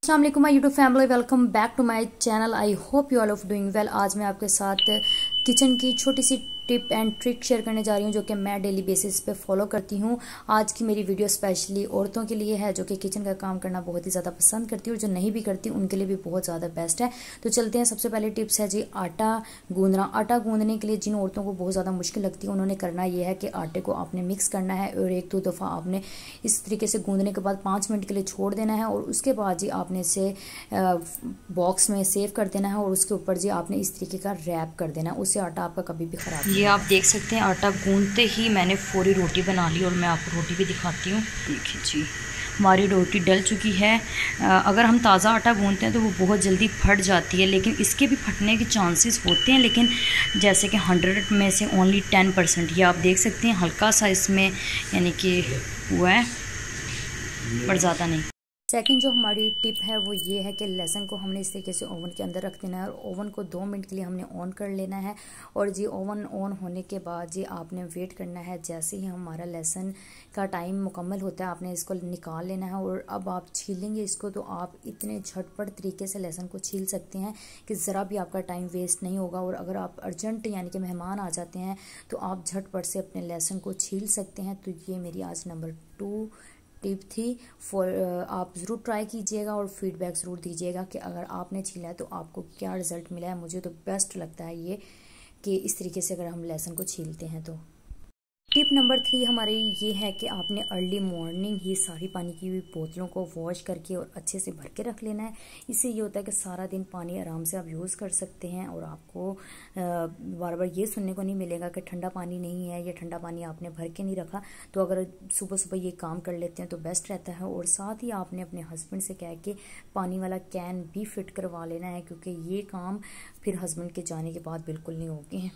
अस्सलाम वालेकुम my YouTube family, welcome back to my channel. I hope you all of doing well. आज मैं आपके साथ किचन की छोटी सी टिप एंड ट्रिक शेयर करने जा रही हूँ जो कि मैं डेली बेसिस पे फॉलो करती हूँ। आज की मेरी वीडियो स्पेशली औरतों के लिए है जो कि किचन का काम करना बहुत ही ज़्यादा पसंद करती है और जो नहीं भी करती उनके लिए भी बहुत ज़्यादा बेस्ट है। तो चलते हैं। सबसे पहले टिप्स है जी आटा गूंदना। आटा गूंदने के लिए जिन औरतों को बहुत ज़्यादा मुश्किल लगती है उन्होंने करना ये है कि आटे को आपने मिक्स करना है और एक दो दफ़ा आपने इस तरीके से गूंदने के बाद 5 मिनट के लिए छोड़ देना है और उसके बाद जी आपने इसे बॉक्स में सेव कर देना है और उसके ऊपर जी आपने इस तरीके का रैप कर देना है। उससे आटा आपका कभी भी ख़राब। ये आप देख सकते हैं आटा गूंदते ही मैंने फौरी रोटी बना ली और मैं आपको रोटी भी दिखाती हूँ। देखिए जी हमारी रोटी डल चुकी है। अगर हम ताज़ा आटा गूंदते हैं तो वो बहुत जल्दी फट जाती है, लेकिन इसके भी फटने के चांसेस होते हैं, लेकिन जैसे कि 100 में से ओनली 10%। ये आप देख सकते हैं हल्का सा इसमें यानी कि हुआ है पर ज़्यादा नहीं। सेकंड जो हमारी टिप है वो ये है कि लहसुन को हमने इस तरीके से ओवन के अंदर रख देना है और ओवन को 2 मिनट के लिए हमने ऑन कर लेना है। और जी ओवन ऑन होने के बाद जी आपने वेट करना है। जैसे ही हमारा लहसुन का टाइम मुकम्मल होता है आपने इसको निकाल लेना है और अब आप छीलेंगे इसको तो आप इतने झटपट तरीके से लहसुन को छील सकते हैं कि ज़रा भी आपका टाइम वेस्ट नहीं होगा। और अगर आप अर्जेंट यानी कि मेहमान आ जाते हैं तो आप झटपट से अपने लहसुन को छील सकते हैं। तो ये मेरी आज नंबर 2 टिप थी। आप ज़रूर ट्राई कीजिएगा और फीडबैक ज़रूर दीजिएगा कि अगर आपने छीला है तो आपको क्या रिज़ल्ट मिला है। मुझे तो बेस्ट लगता है ये कि इस तरीके से अगर हम लहसुन को छीलते हैं तो। टिप नंबर 3 हमारी ये है कि आपने अर्ली मॉर्निंग ही सारी पानी की हुई बोतलों को वॉश करके और अच्छे से भर के रख लेना है। इससे ये होता है कि सारा दिन पानी आराम से आप यूज़ कर सकते हैं और आपको बार बार ये सुनने को नहीं मिलेगा कि ठंडा पानी नहीं है या ठंडा पानी आपने भर के नहीं रखा। तो अगर सुबह सुबह ये काम कर लेते हैं तो बेस्ट रहता है। और साथ ही आपने अपने हस्बैंड से कह के पानी वाला कैन भी फिट करवा लेना है, क्योंकि ये काम फिर हस्बैंड के जाने के बाद बिल्कुल नहीं होते हैं।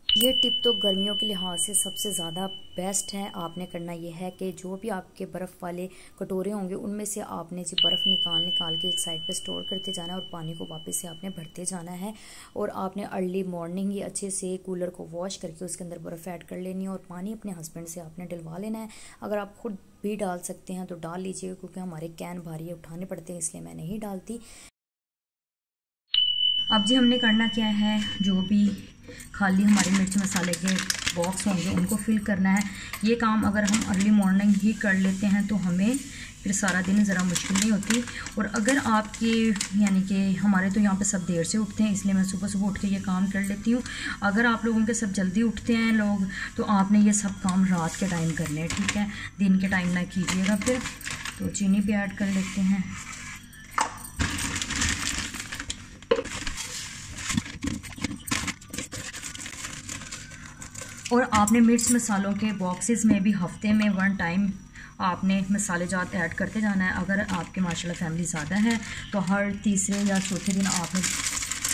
ये टिप तो गर्मियों के लिहाज से सबसे ज़्यादा बेस्ट है। आपने करना ये है कि जो भी आपके बर्फ़ वाले कटोरे होंगे उनमें से आपने जो बर्फ़ निकाल के एक साइड पे स्टोर करते जाना है और पानी को वापस से आपने भरते जाना है। और आपने अर्ली मॉर्निंग ही अच्छे से कूलर को वॉश करके उसके अंदर बर्फ़ ऐड कर लेनी है और पानी अपने हस्बैंड से आपने डलवा लेना है। अगर आप खुद भी डाल सकते हैं तो डाल लीजिएगा, क्योंकि हमारे कैन भारी है उठाने पड़ते हैं इसलिए मैं नहीं डालती। अब जी हमने करना क्या है, जो भी खाली हमारे मिर्च मसाले के बॉक्स होंगे उनको फिल करना है। ये काम अगर हम अर्ली मॉर्निंग ही कर लेते हैं तो हमें फिर सारा दिन ज़रा मुश्किल नहीं होती। और अगर आपके यानी कि हमारे तो यहाँ पे सब देर से उठते हैं इसलिए मैं सुबह सुबह उठ के ये काम कर लेती हूँ। अगर आप लोगों के सब जल्दी उठते हैं लोग तो आपने ये सब काम रात के टाइम करने हैं, ठीक है, दिन के टाइम ना कीजिएगा। फिर तो चीनी भी ऐड कर लेते हैं। और आपने मिर्च मसालों के बॉक्सेस में भी हफ्ते में 1 टाइम आपने मसाले जात ऐड करते जाना है। अगर आपके माशाल्लाह फैमिली ज़्यादा है तो हर तीसरे या चौथे दिन आपने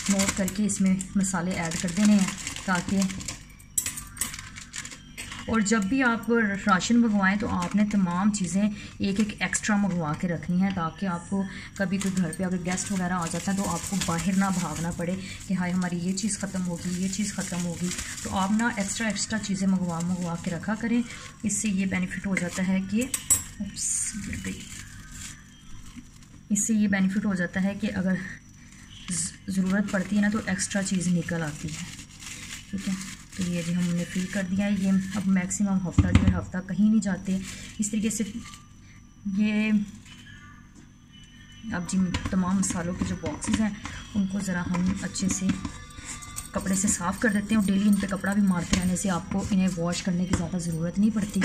नोट करके इसमें मसाले ऐड कर देने हैं ताकि। और जब भी आप राशन मंगवाएं तो आपने तमाम चीज़ें एक एक एक्स्ट्रा मंगवा के रखनी है ताकि आपको कभी कोई घर पे अगर गेस्ट वगैरह आ जाता है तो आपको बाहर ना भागना पड़े कि हाय हमारी ये चीज़ ख़त्म होगी ये चीज़ ख़त्म होगी। तो आप ना एक्स्ट्रा चीज़ें मंगवा के रखा करें। इससे ये बेनिफिट हो जाता है कि कि अगर ज़रूरत पड़ती है ना तो एक्स्ट्रा चीज़ निकल आती है, ठीक है। तो ये भी हमने फिल कर दिया है। ये अब मैक्सिमम हफ्ता 1.5 हफ्ता कहीं नहीं जाते इस तरीके से। ये अब जी तमाम मसालों के जो बॉक्सेस हैं उनको ज़रा हम अच्छे से कपड़े से साफ़ कर देते हैं और डेली इन पे कपड़ा भी मारते रहने से आपको इन्हें वॉश करने की ज़्यादा ज़रूरत नहीं पड़ती।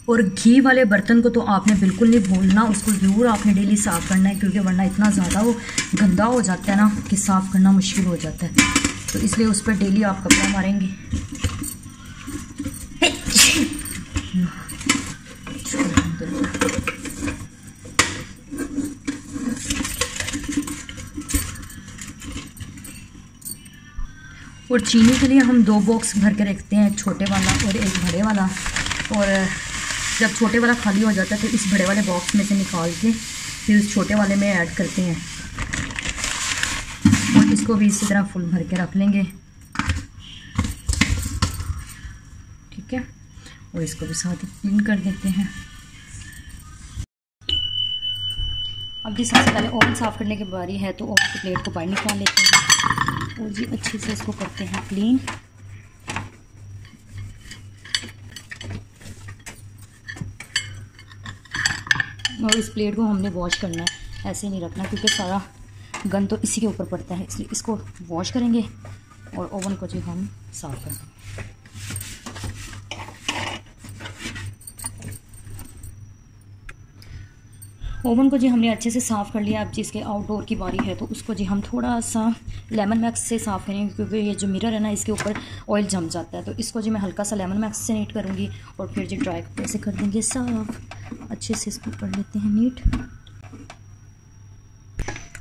और घी वाले बर्तन को तो आपने बिल्कुल नहीं भूलना, उसको ज़रूर आपने डेली साफ़ करना है, क्योंकि वरना इतना ज़्यादा वो गंदा हो जाता है ना कि साफ़ करना मुश्किल हो जाता है। तो इसलिए उस पर डेली आप कपड़ा मारेंगे। और चीनी के लिए हम 2 बॉक्स भर के रखते हैं, एक छोटे वाला और एक बड़े वाला। और जब छोटे वाला खाली हो जाता है तो इस बड़े वाले बॉक्स में से निकाल के फिर उस छोटे वाले में ऐड करते हैं और इसको भी इसी तरह फुल भर के रख लेंगे, ठीक है। और इसको भी साथ ही क्लीन कर देते हैं। अब जी सबसे पहले ओवन साफ़ करने की बारी है, तो ओवन की प्लेट को बाहर निकाल लेते हैं और जी अच्छे से इसको करते हैं क्लीन। और इस प्लेट को हमने वॉश करना है, ऐसे नहीं रखना क्योंकि सारा गंद तो इसी के ऊपर पड़ता है, इसलिए इसको वॉश करेंगे और ओवन को जी हम साफ़ कर देंगे। ओवन को जी हमने अच्छे से साफ़ कर लिया। अब जी इसके आउटडोर की बारी है, तो उसको जी हम थोड़ा सा लेमन मैक्स से साफ़ करेंगे क्योंकि ये जो मिरर है ना इसके ऊपर ऑयल जम जाता है। तो इसको जी मैं हल्का सा लेमन मैक्स से नीट करूँगी और फिर जी ड्राई कपड़े से कर देंगे साफ़। अच्छे से इसको कर लेते हैं नीट।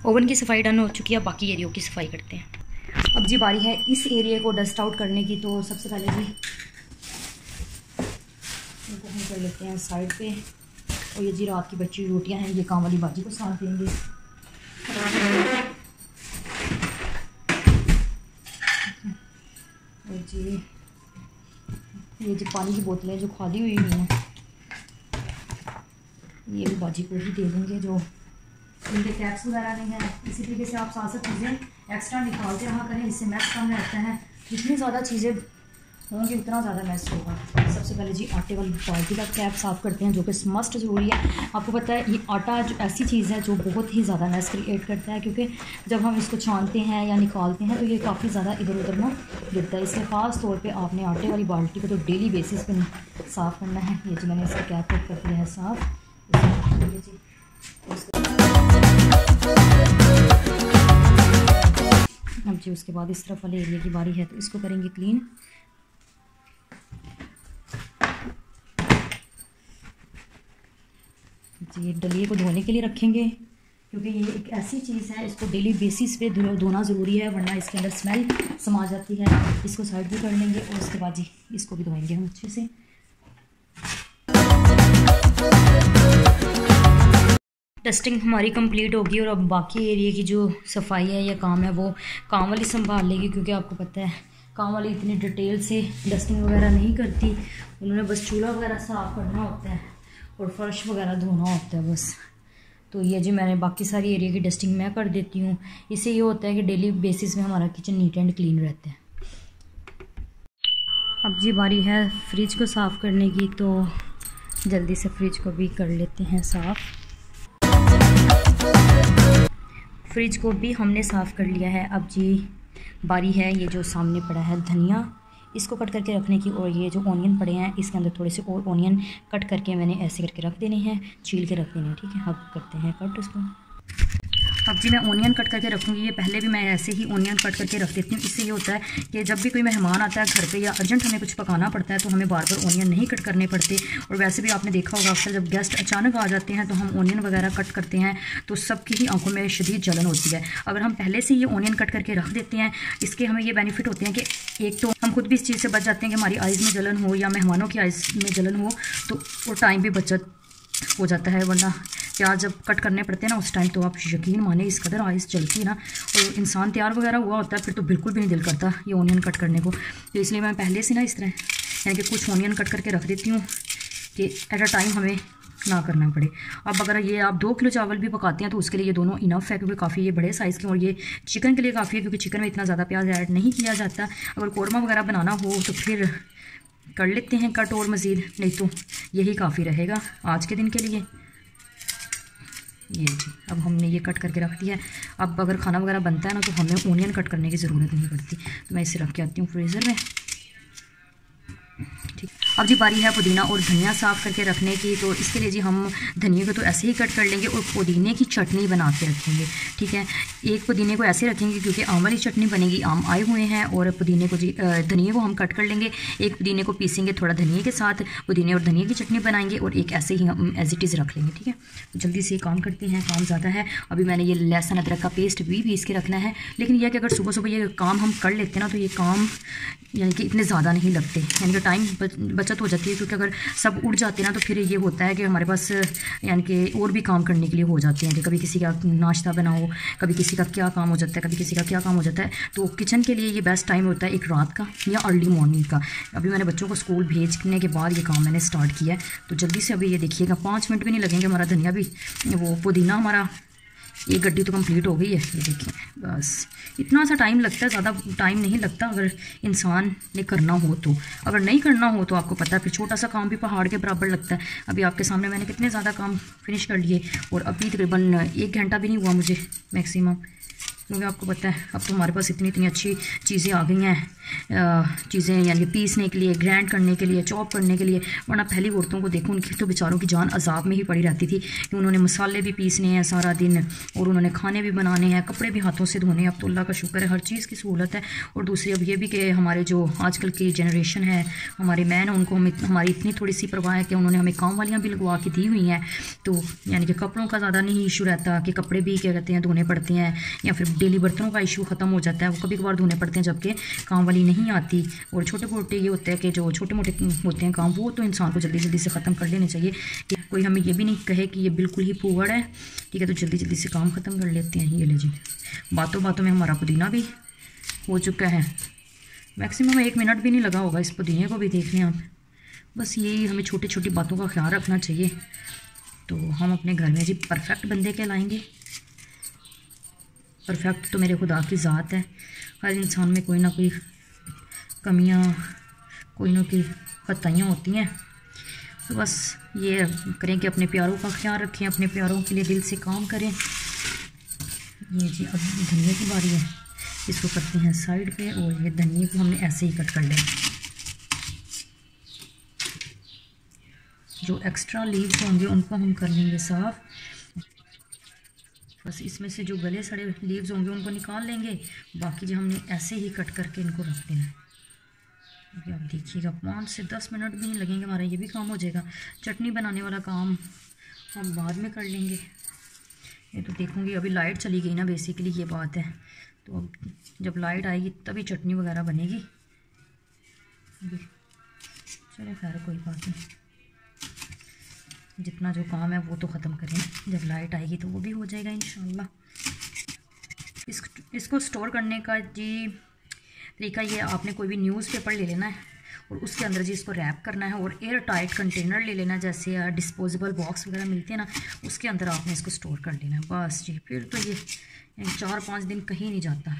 ओवन की सफाई डन हो चुकी है, बाकी एरियो की सफाई करते हैं। अब जी बारी है इस एरिया को डस्ट आउट करने की। तो सबसे पहले जी इनको हम कर लेते हैं साइड पे। और ये जी रात की बची रोटियां हैं, ये काम वाली बाजी को साथ देंगे। और जी ये जो पानी की बोतलें जो खाली हुई हैं ये भी बाजी को ही दे देंगे, जो इनके कैप्स वगैरह नहीं है। इसी तरीके से आप साथ साथ चीज़ें एक्स्ट्रा निकालते रहा करें, इससे मैस कम रहता है। जितनी ज़्यादा चीज़ें होंगी उतना ज़्यादा मैस होगा। सबसे पहले जी आटे वाली बाल्टी का कैप साफ़ करते हैं, जो कि मस्ट ज़रूरी है। आपको पता है ये आटा जो ऐसी चीज़ है जो बहुत ही ज़्यादा मैस क्रिएट करता है, क्योंकि जब हम इसको छानते हैं या निकालते हैं तो ये काफ़ी ज़्यादा इधर उधर ना गिरता है। इसलिए ख़ास तौर पे आपने आटे वाली बाल्टी को तो डेली बेसिस पे साफ़ करना है। ये जी मैंने इसका कैप कर दिया है साफ़। अब जी उसके बाद इस तरफ वाले एरिया की बारी है, तो इसको करेंगे क्लीन। जी डलिए को धोने के लिए रखेंगे क्योंकि ये एक ऐसी चीज़ है, इसको डेली बेसिस पे धोना ज़रूरी है, वरना इसके अंदर स्मेल समा जाती है। इसको साइड भी कर लेंगे और उसके बाद जी इसको भी धोएंगे हम अच्छे से। टेस्टिंग हमारी कंप्लीट होगी और अब बाकी एरिया की जो सफाई है या काम है वो काम वाली संभाल लेगी, क्योंकि आपको पता है काम वाली इतनी डिटेल से डस्टिंग वगैरह नहीं करती। उन्होंने बस चूल्हा वगैरह साफ़ करना होता है और फर्श वगैरह धोना होता है बस। तो ये जी मैंने बाकी सारी एरिया की डस्टिंग मैं कर देती हूँ। इससे ये होता है कि डेली बेसिस में हमारा किचन नीट एंड क्लीन रहता है। अब जी बारी है फ्रिज को साफ़ करने की, तो जल्दी से फ्रिज को भी कर लेते हैं साफ़। फ्रिज को भी हमने साफ़ कर लिया है। अब जी बारी है ये जो सामने पड़ा है धनिया, इसको कट करके रखने की। और ये जो ऑनियन पड़े हैं इसके अंदर थोड़े से और ऑनियन कट करके मैंने ऐसे करके रख देने हैं, छील के रख देने हैं, ठीक है। अब करते हैं कट उसको। अब जी मैं ऑनियन कट करके रखूँगी। ये पहले भी मैं ऐसे ही ऑनियन कट करके रख देती हूँ। इससे ये होता है कि जब भी कोई मेहमान आता है घर पे या अर्जेंट हमें कुछ पकाना पड़ता है तो हमें बार बार ऑनियन नहीं कट करने पड़ते। और वैसे भी आपने देखा होगा अक्सर जब गेस्ट अचानक आ जाते हैं तो हम ऑनियन वगैरह कट करते हैं तो सबकी ही आंखों में शदीद जलन होती है। अगर हम पहले से ये ऑनियन कट करके रख देते हैं, इसके हमें ये बेनिफिट होते हैं कि एक तो हम खुद भी इस चीज़ से बच जाते हैं कि हमारी आइज़ में जलन हो या मेहमानों की आइज़ में जलन हो, तो वो टाइम भी बचत हो जाता है। वरना प्याज जब कट करने पड़ते हैं ना उस टाइम तो आप यकीन माने इस कदर आइज़ चलती है ना, और इंसान तैयार वगैरह हुआ होता है फिर तो बिल्कुल भी नहीं दिल करता ये ऑनियन कट करने को। तो इसलिए मैं पहले से ना इस तरह यानी कि कुछ ऑनियन कट करके रख देती हूँ कि एट अ टाइम हमें ना करना पड़े। अब अगर ये आप 2 किलो चावल भी पकाते हैं तो उसके लिए ये दोनों इनफ है, क्योंकि काफ़ी ये बड़े साइज़ के, और ये चिकन के लिए काफ़ी है क्योंकि चिकन में इतना ज़्यादा प्याज ऐड नहीं किया जाता। अगर कौरमा वगैरह बनाना हो तो फिर कर लेते हैं कट और मज़ीद, नहीं तो यही काफ़ी रहेगा आज के दिन के लिए। ये जी अब हमने ये कट करके रख दिया है। अब अगर खाना वगैरह बनता है ना तो हमें ऑनियन कट करने की ज़रूरत नहीं पड़ती। तो मैं इसे रख के आती हूँ फ्रीज़र में, ठीक। अब जी बारी है पुदीना और धनिया साफ़ करके रखने की। तो इसके लिए जी हम धनिया को तो ऐसे ही कट कर लेंगे और पुदीने की चटनी बना के रखेंगे, ठीक है। एक पुदीने को ऐसे रखेंगे क्योंकि आम वाली चटनी बनेगी, आम आए हुए हैं, और पुदीने को जी धनिया को हम कट कर लेंगे। एक पुदीने को पीसेंगे थोड़ा धनिया के साथ, पुदीने और धनिया की चटनी बनाएंगे, और एक ऐसे ही हम एज इट इज़ रख लेंगे, ठीक है। तो जल्दी से काम करते हैं, काम ज़्यादा है। अभी मैंने ये लहसुन अदरक का पेस्ट भी पीस के रखना है, लेकिन यह कि अगर सुबह सुबह ये काम हम कर लेते हैं ना तो ये काम यानी कि इतने ज़्यादा नहीं लगते, यानी कि टाइम बच बचत हो जाती है, क्योंकि अगर सब उड़ जाते हैं ना तो फिर ये होता है कि हमारे पास यानी कि और भी काम करने के लिए हो जाते हैं कि कभी किसी का नाश्ता बनाओ, कभी किसी का क्या काम हो जाता है, कभी किसी का क्या काम हो जाता है। तो किचन के लिए ये बेस्ट टाइम होता है एक रात का या अर्ली मॉर्निंग का। अभी मैंने बच्चों को स्कूल भेजने के बाद ये काम मैंने स्टार्ट किया है, तो जल्दी से अभी ये देखिएगा 5 मिनट भी नहीं लगेंगे। हमारा धनिया भी, वो पुदीना हमारा एक गड्डी तो कंप्लीट हो गई है। ये देखिए बस इतना सा टाइम लगता है, ज़्यादा टाइम नहीं लगता अगर इंसान ने करना हो तो। अगर नहीं करना हो तो आपको पता है फिर छोटा सा काम भी पहाड़ के बराबर लगता है। अभी आपके सामने मैंने कितने ज़्यादा काम फिनिश कर लिए और अभी तकरीबन 1 घंटा भी नहीं हुआ मुझे मैक्सिमम, क्योंकि आपको पता है अब तो हमारे पास इतनी इतनी अच्छी चीज़ें आ गई हैं, चीज़ें यानी पीसने के लिए, ग्राइंड करने के लिए, चॉप करने के लिए। वरना पहली औरतों को देखो, उनकी तो बेचारों की जान अजाब में ही पड़ी रहती थी कि उन्होंने मसाले भी पीसने हैं सारा दिन और उन्होंने खाने भी बनाने हैं, कपड़े भी हाथों से धोने हैं। अब तो अल्लाह का शुक्र है हर चीज़ की सहूलत है। और दूसरी अब ये भी कि हमारे जो आजकल की जनरेशन है, हमारे मैन, उनको हमारी इतनी थोड़ी सी परवाह है कि उन्होंने हमें काम वालियाँ भी लगवा के दी हुई हैं। तो यानी कि कपड़ों का ज़्यादा नहीं इशू रहता कि कपड़े भी क्या कहते हैं धोने पड़ते हैं, या फिर डेली बर्तनों का इशू ख़त्म हो जाता है, वो कभी कभार धोने पड़ते हैं जबकि काम वाली नहीं आती। और छोटे मोटे ये होते हैं कि जो छोटे मोटे होते हैं काम, वो तो इंसान को जल्दी जल्दी से ख़त्म कर लेने चाहिए। कि कोई हमें ये भी नहीं कहे कि ये बिल्कुल ही फूहड़ है, ठीक है, तो जल्दी जल्दी से काम ख़त्म कर लेते हैं। ये ले जी, बातों बातों में हमारा पुदीना भी हो चुका है। मैक्सिमम 1 मिनट भी नहीं लगा होगा इस पुदीने को भी देखने आप। बस यही हमें छोटी छोटी बातों का ख्याल रखना चाहिए, तो हम अपने घर में जी परफेक्ट बंदे कहलाएंगे। परफेक्ट तो मेरे खुदा की ज़ात है। हर इंसान में कोई ना कोई कमियां, कोई ना कोई खताइयाँ होती हैं। तो बस ये करें कि अपने प्यारों का ख्याल रखें, अपने प्यारों के लिए दिल से काम करें। ये जी अब धनिया की बारी है, इसको करते हैं साइड पे और ये धनिया को हमने ऐसे ही कट कर लें। जो एक्स्ट्रा लीव्स होंगे उनको हम कर लेंगे साफ़। बस इसमें से जो गले सड़े लीव्स होंगे उनको निकाल लेंगे, बाकी जो हमने ऐसे ही कट करके इनको रख देना है। अभी आप देखिएगा 5 से 10 मिनट भी नहीं लगेंगे, हमारा ये भी काम हो जाएगा। चटनी बनाने वाला काम हम बाद में कर लेंगे। ये तो देखूँगी, अभी लाइट चली गई ना, बेसिकली ये बात है। तो अब जब लाइट आएगी तभी चटनी वगैरह बनेगी। अभी चले खैर कोई बात नहीं, जितना जो काम है वो तो ख़त्म करें, जब लाइट आएगी तो वो भी हो जाएगा इंशाल्लाह। इसको स्टोर करने का जी तरीका ये, आपने कोई भी न्यूज़पेपर ले लेना है और उसके अंदर जी इसको रैप करना है और एयर टाइट कंटेनर ले लेना, जैसे डिस्पोजेबल बॉक्स वगैरह मिलते हैं ना, उसके अंदर आपने इसको स्टोर कर लेना है बस जी। फिर तो ये 4-5 दिन कहीं नहीं जाता।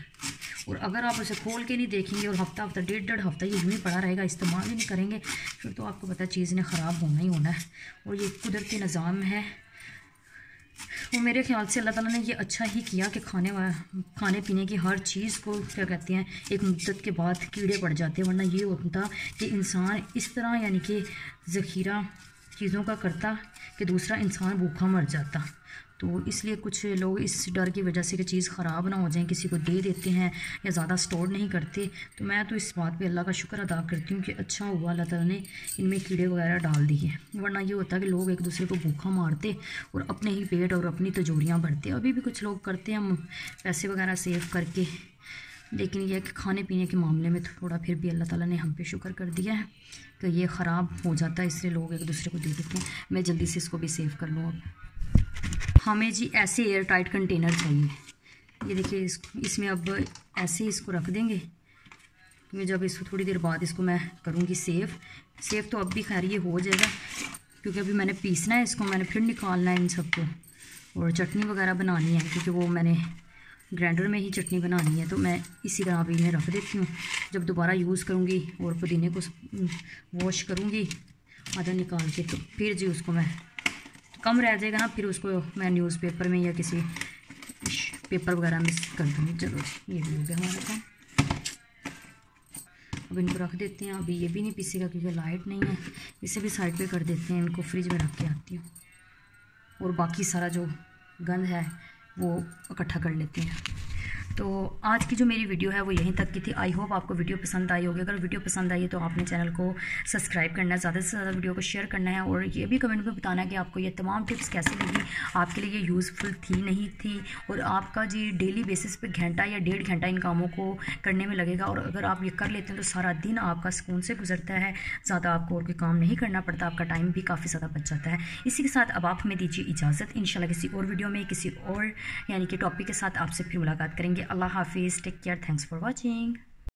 और अगर आप उसे खोल के नहीं देखेंगे और हफ्ता 1.5 हफ्ता ये यूँ ही पड़ा रहेगा, इस्तेमाल ही नहीं करेंगे, फिर तो आपको पता है चीज़ ने ख़राब होना ही होना है। और ये कुदरती निज़ाम है, वो मेरे ख्याल से अल्लाह ताला ने ये अच्छा ही किया कि खाने पीने की हर चीज़ को क्या कहते हैं एक मुद्दत के बाद कीड़े पड़ जाते हैं। वरना ये होता कि इंसान इस तरह यानी कि ज़ख़ीरा चीज़ों का करता कि दूसरा इंसान भूखा मर जाता। तो इसलिए कुछ लोग इस डर की वजह से कि चीज़ ख़राब ना हो जाए किसी को दे देते हैं या ज़्यादा स्टोर नहीं करते। तो मैं तो इस बात पे अल्लाह का शुक्र अदा करती हूँ कि अच्छा हुआ अल्लाह ताला ने इनमें कीड़े वगैरह डाल दिए, वरना ये होता कि लोग एक दूसरे को भूखा मारते और अपने ही पेट और अपनी तिजोरियाँ भरते। अभी भी कुछ लोग करते हैं हम पैसे वगैरह सेव करके, लेकिन यह कि खाने पीने के मामले में थोड़ा फिर भी अल्लाह ताला ने हम पे शुक्र कर दिया है कि ये ख़राब हो जाता है, इसलिए लोग एक दूसरे को दे देते हैं। मैं जल्दी से इसको भी सेव कर लूँ। अब हमें जी ऐसे एयर टाइट कंटेनर चाहिए। ये देखिए इसमें अब ऐसे ही इसको रख देंगे, क्योंकि जब इसको थोड़ी देर बाद इसको मैं करूँगी सेव तो अब भी खैर ये हो जाएगा, क्योंकि अभी मैंने पीसना है इसको, मैंने फिर निकालना है इन सबको और चटनी वगैरह बनानी है, क्योंकि वो मैंने ग्राइंडर में ही चटनी बनानी है। तो मैं इसी तरह अभी इन्हें रख देती हूँ, जब दोबारा यूज़ करूँगी और पुदीने को वॉश करूँगी आधा निकाल के, तो फिर जी उसको मैं कम रह जाएगा ना, फिर उसको मैं न्यूज़पेपर में या किसी पेपर वगैरह में कर दूँगी। चलो ये भी हो गया हमारा काम। अब इनको रख देते हैं। अभी ये भी नहीं पीसेगा क्योंकि लाइट नहीं है, इसे भी साइड पे कर देते हैं। इनको फ्रिज में रख के आती हूँ और बाकी सारा जो गंद है वो इकट्ठा कर लेते हैं। तो आज की जो मेरी वीडियो है वो यहीं तक की थी। आई होप आपको वीडियो पसंद आई होगी। अगर वीडियो पसंद आई है तो आपने चैनल को सब्सक्राइब करना है, ज़्यादा से ज़्यादा वीडियो को शेयर करना है और ये भी कमेंट में बताना है कि आपको ये तमाम टिप्स कैसी लगी, आपके लिए ये यूज़फुल थी नहीं थी, और आपका जी डेली बेसिस पे घंटा या 1.5 घंटा इन कामों को करने में लगेगा। और अगर आप ये कर लेते हैं तो सारा दिन आपका सुकून से गुजरता है, ज़्यादा आपको और कोई काम नहीं करना पड़ता, आपका टाइम भी काफ़ी ज़्यादा बच जाता है। इसी के साथ अब आप हमें दीजिए इजाज़त। इंशाल्लाह किसी और वीडियो में किसी और यानी कि टॉपिक के साथ आपसे फिर मुलाकात करेंगे। अल्लाह हाफिज़, take care, thanks for watching.